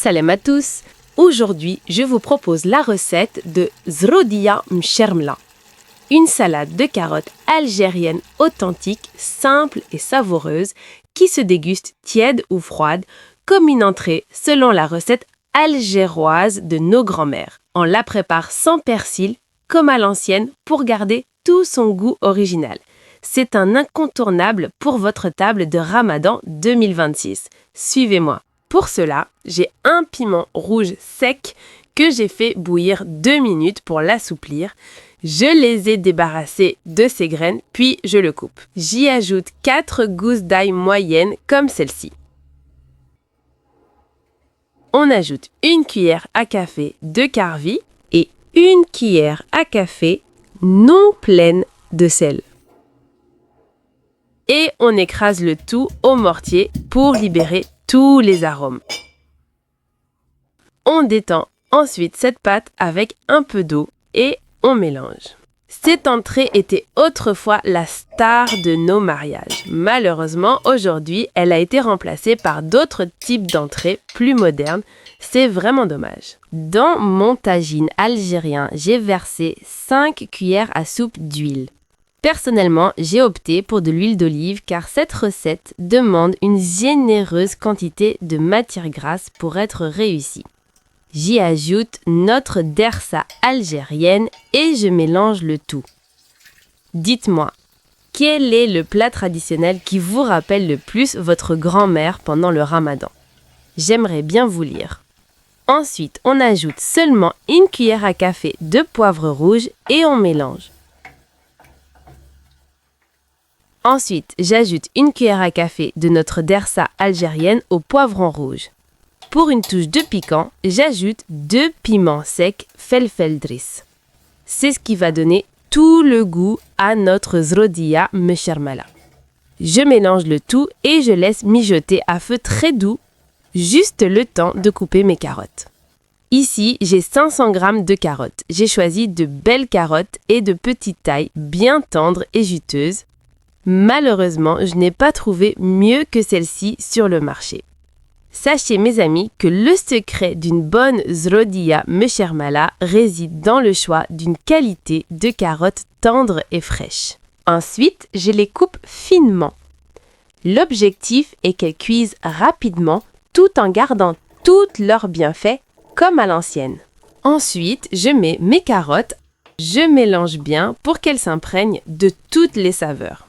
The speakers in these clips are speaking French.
Salam à tous. Aujourd'hui, je vous propose la recette de zrodia mchermla, une salade de carottes algérienne authentique, simple et savoureuse qui se déguste tiède ou froide comme une entrée selon la recette algéroise de nos grands-mères. On la prépare sans persil comme à l'ancienne pour garder tout son goût original. C'est un incontournable pour votre table de Ramadan 2026. Suivez-moi. Pour cela, j'ai un piment rouge sec que j'ai fait bouillir 2 minutes pour l'assouplir. Je les ai débarrassés de ses graines, puis je le coupe. J'y ajoute 4 gousses d'ail moyennes comme celle-ci. On ajoute 1 cuillère à café de karvi et 1 cuillère à café non pleine de sel. Et on écrase le tout au mortier pour libérer tous les arômes. On détend ensuite cette pâte avec un peu d'eau et on mélange. Cette entrée était autrefois la star de nos mariages. Malheureusement, aujourd'hui, elle a été remplacée par d'autres types d'entrées plus modernes. C'est vraiment dommage. Dans mon tagine algérien, j'ai versé 5 cuillères à soupe d'huile. Personnellement, j'ai opté pour de l'huile d'olive car cette recette demande une généreuse quantité de matière grasse pour être réussie. J'y ajoute notre dersa algérienne et je mélange le tout. Dites-moi, quel est le plat traditionnel qui vous rappelle le plus votre grand-mère pendant le Ramadan? J'aimerais bien vous lire. Ensuite, on ajoute seulement 1 cuillère à café de poivre rouge et on mélange. Ensuite, j'ajoute 1 cuillère à café de notre dersa algérienne au poivron rouge. Pour une touche de piquant, j'ajoute 2 piments secs felfeldris. C'est ce qui va donner tout le goût à notre zrodia mchermala. Je mélange le tout et je laisse mijoter à feu très doux, juste le temps de couper mes carottes. Ici, j'ai 500 g de carottes. J'ai choisi de belles carottes et de petite taille, bien tendres et juteuses. Malheureusement, je n'ai pas trouvé mieux que celle-ci sur le marché. Sachez mes amis que le secret d'une bonne zrodia mchermala réside dans le choix d'une qualité de carottes tendres et fraîches. Ensuite, je les coupe finement. L'objectif est qu'elles cuisent rapidement tout en gardant tous leurs bienfaits comme à l'ancienne. Ensuite, je mets mes carottes, je mélange bien pour qu'elles s'imprègnent de toutes les saveurs.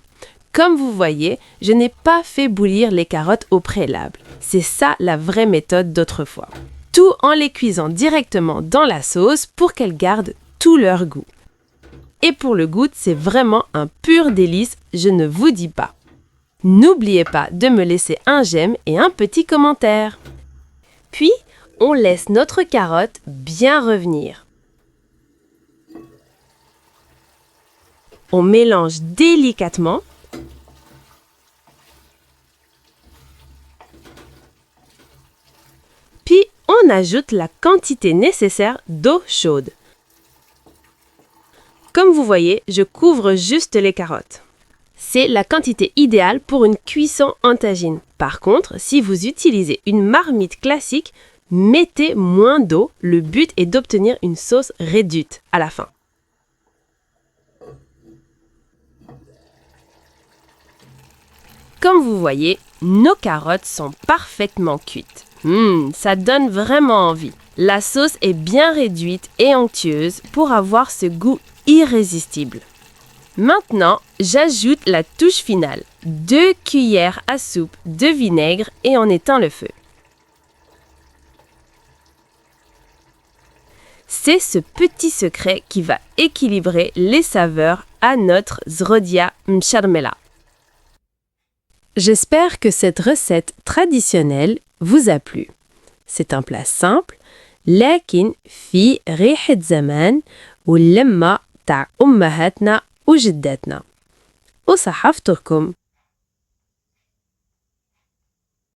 Comme vous voyez, je n'ai pas fait bouillir les carottes au préalable. C'est ça la vraie méthode d'autrefois. Tout en les cuisant directement dans la sauce pour qu'elles gardent tout leur goût. Et pour le goût, c'est vraiment un pur délice, je ne vous dis pas. N'oubliez pas de me laisser un j'aime et un petit commentaire. Puis, on laisse notre carotte bien revenir. On mélange délicatement. Puis, on ajoute la quantité nécessaire d'eau chaude. Comme vous voyez, je couvre juste les carottes. C'est la quantité idéale pour une cuisson en tagine. Par contre, si vous utilisez une marmite classique, mettez moins d'eau. Le but est d'obtenir une sauce réduite à la fin. Comme vous voyez, nos carottes sont parfaitement cuites. Ça donne vraiment envie. La sauce est bien réduite et onctueuse pour avoir ce goût irrésistible. Maintenant, j'ajoute la touche finale. 2 cuillères à soupe de vinaigre et on éteint le feu. C'est ce petit secret qui va équilibrer les saveurs à notre zrodia mchermela. J'espère que cette recette traditionnelle vous a plu. C'est un plat simple, لكن في ريحة زمان واللمة تاع أمهاتنا وجداتنا. وصحفتكم.